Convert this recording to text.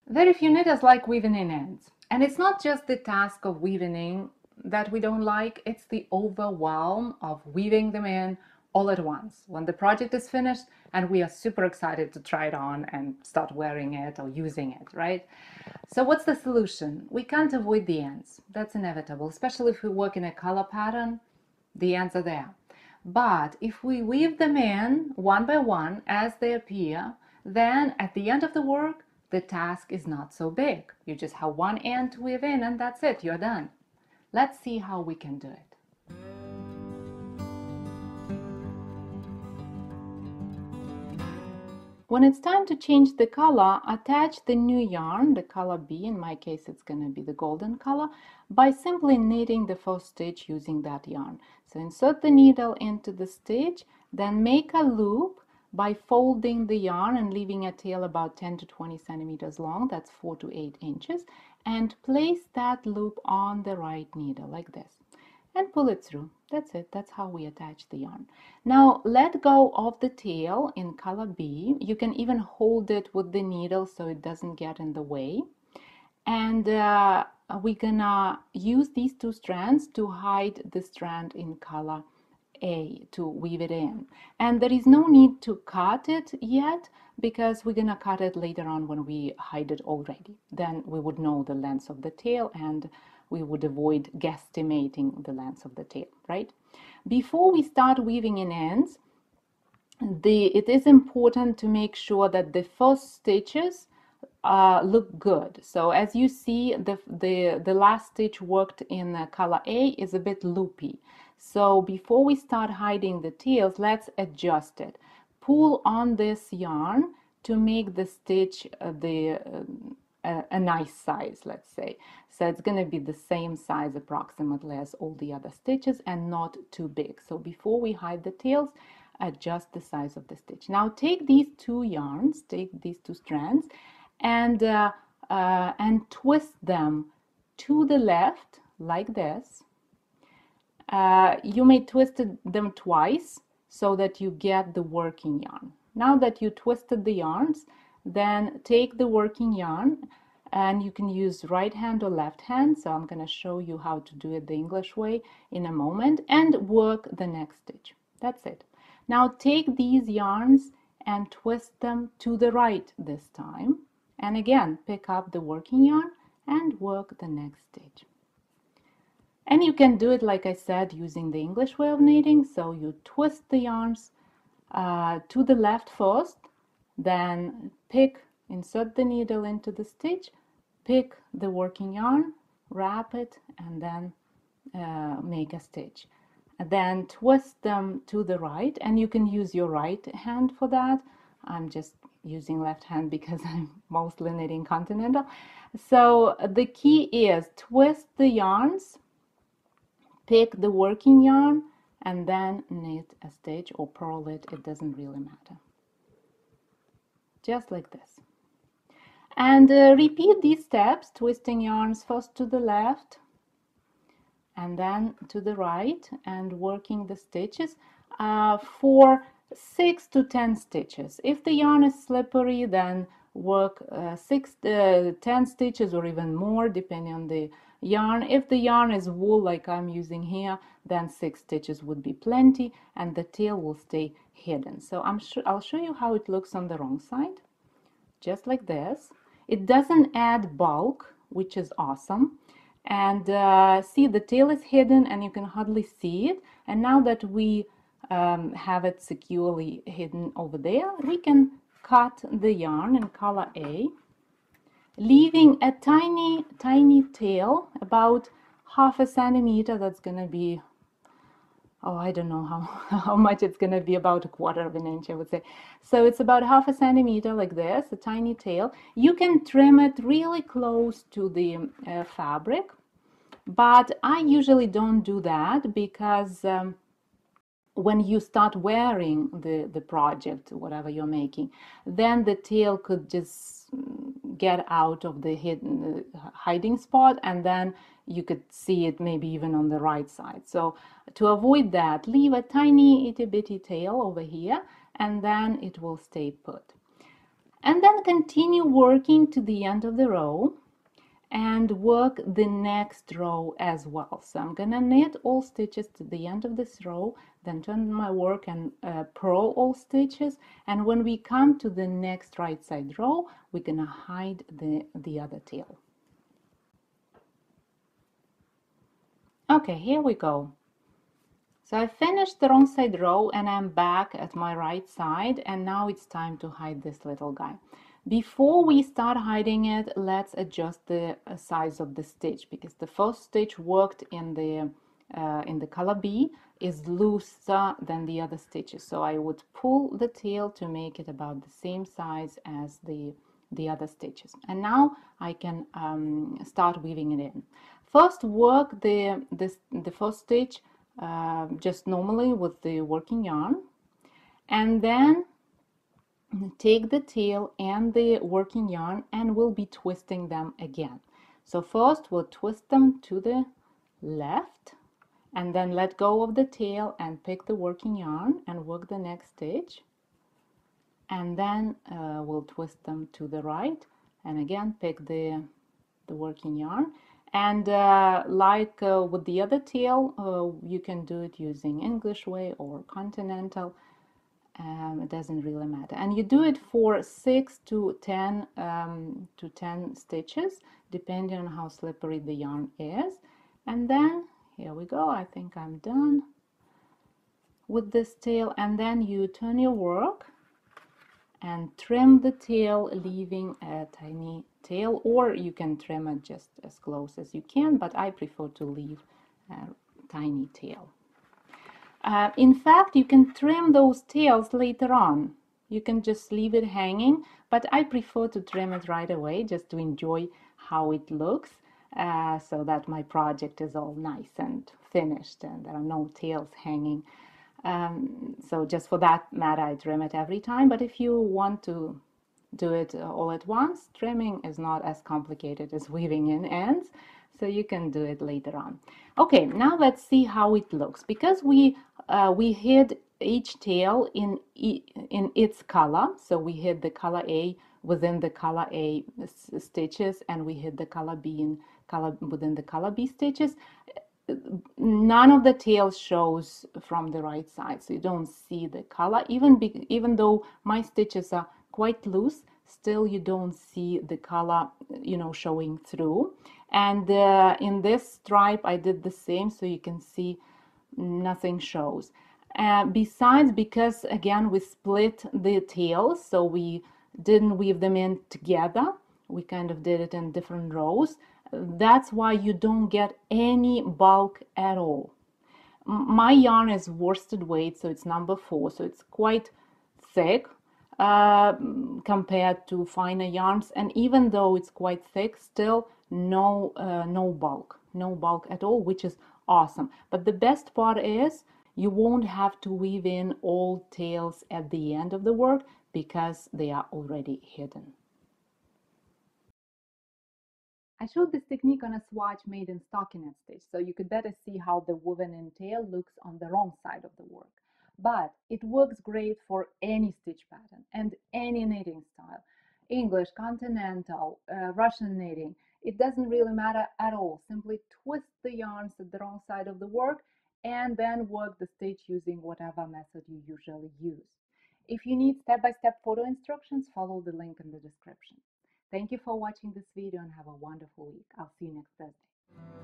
Very few knitters like weaving in ends. And it's not just the task of weaving in that we don't like, it's the overwhelm of weaving them in all at once when the project is finished and we are super excited to try it on and start wearing it or using it, right? So what's the solution? We can't avoid the ends. That's inevitable, especially if we work in a color pattern, the ends are there. But if we weave them in one by one as they appear, then at the end of the work, the task is not so big. You just have one end to weave in and that's it, you're done. Let's see how we can do it. When it's time to change the color, attach the new yarn, the color B, in my case it's going to be the golden color, by simply knitting the first stitch using that yarn. So insert the needle into the stitch, then make a loop by folding the yarn and leaving a tail about 10 to 20 centimeters long, that's 4 to 8 inches, and place that loop on the right needle like this. And pull it through. That's it. That's how we attach the yarn. Now let go of the tail in color B. You can even hold it with the needle so it doesn't get in the way. And we're gonna use these two strands to hide the strand in color A to weave it in. And there is no need to cut it yet because we're gonna cut it later on when we hide it already. Then we would know the length of the tail and we would avoid guesstimating the length of the tail, right? Before we start weaving in ends, it is important to make sure that the first stitches look good. So as you see, the last stitch worked in color A is a bit loopy. So before we start hiding the tails, let's adjust it. Pull on this yarn to make the stitch a nice size, let's say. So it's going to be the same size approximately as all the other stitches and not too big. So before we hide the tails, adjust the size of the stitch. Now take these two yarns, take these two strands, and twist them to the left like this. You may twist them twice so that you get the working yarn. Now that you twisted the yarns, then take the working yarn, and you can use right hand or left hand. So I'm going to show you how to do it the English way in a moment, and work the next stitch. That's it. Now take these yarns and twist them to the right this time. And again, pick up the working yarn and work the next stitch. And you can do it, like I said, using the English way of knitting. So you twist the yarns to the left first, then insert the needle into the stitch, pick the working yarn, wrap it, and then make a stitch. And then twist them to the right, and you can use your right hand for that. I'm just using left hand because I'm mostly knitting continental. So the key is twist the yarns, pick the working yarn, and then knit a stitch or purl it. It doesn't really matter. Just like this. And repeat these steps, twisting yarns first to the left and then to the right, and working the stitches for 6 to 10 stitches. If the yarn is slippery, then work 10 stitches or even more depending on the yarn. If the yarn is wool like I'm using here, then 6 stitches would be plenty and the tail will stay hidden. So I'll show you how it looks on the wrong side, just like this. It doesn't add bulk, which is awesome. And see, the tail is hidden and you can hardly see it. And now that we have it securely hidden over there, we can cut the yarn in color A, leaving a tiny tail about half a centimeter. That's gonna be, oh, I don't know how much it's gonna be, about a quarter of an inch, I would say. So it's about half a centimeter like this, a tiny tail. You can trim it really close to the fabric, but I usually don't do that because when you start wearing the project, whatever you're making, then the tail could just get out of the hidden hiding spot, and then you could see it maybe even on the right side. So to avoid that, leave a tiny itty bitty tail over here, and then it will stay put. And then continue working to the end of the row and work the next row as well. So I'm gonna knit all stitches to the end of this row, then turn my work and purl all stitches, and when we come to the next right side row, we're gonna hide the other tail. Okay, here we go. So I finished the wrong side row and I'm back at my right side, and now it's time to hide this little guy. Before we start hiding it, let's adjust the size of the stitch, because the first stitch worked in the color B is looser than the other stitches. So I would pull the tail to make it about the same size as the other stitches. And now I can start weaving it in. First, work the first stitch just normally with the working yarn, and then take the tail and the working yarn and we'll be twisting them again. So first we'll twist them to the left and then let go of the tail and pick the working yarn and work the next stitch, and then we'll twist them to the right and again pick the working yarn. And like with the other tail, you can do it using English way or continental. It doesn't really matter, and you do it for 6 to 10 stitches depending on how slippery the yarn is. And then here we go. I think I'm done with this tail, and then you turn your work and trim the tail, leaving a tiny tail, or you can trim it just as close as you can, but I prefer to leave a tiny tail. In fact, you can trim those tails later on. You can just leave it hanging, but I prefer to trim it right away just to enjoy how it looks, so that my project is all nice and finished and there are no tails hanging. So just for that matter, I trim it every time, but if you want to do it all at once, trimming is not as complicated as weaving in ends, so you can do it later on. Okay, now let's see how it looks. Because we hid each tail in its color, so we hid the color A within the color A stitches, and we hid the color B in within the color B stitches. None of the tail shows from the right side, so you don't see the color. Even though my stitches are quite loose, still you don't see the color, showing through. And in this stripe I did the same, so you can see nothing shows. Besides, because again we split the tails, so we didn't weave them in together, we kind of did it in different rows. That's why you don't get any bulk at all. My yarn is worsted weight, so it's number 4, so it's quite thick compared to finer yarns. And even though it's quite thick, still no bulk at all, which is awesome. But the best part is you won't have to weave in all tails at the end of the work because they are already hidden. I showed this technique on a swatch made in stockinette stitch, so you could better see how the woven in tail looks on the wrong side of the work. But it works great for any stitch pattern and any knitting style. English, continental, Russian knitting. It doesn't really matter at all. Simply twist the yarns at the wrong side of the work and then work the stitch using whatever method you usually use. If you need step-by-step photo instructions, follow the link in the description. Thank you for watching this video and have a wonderful week. I'll see you next Thursday.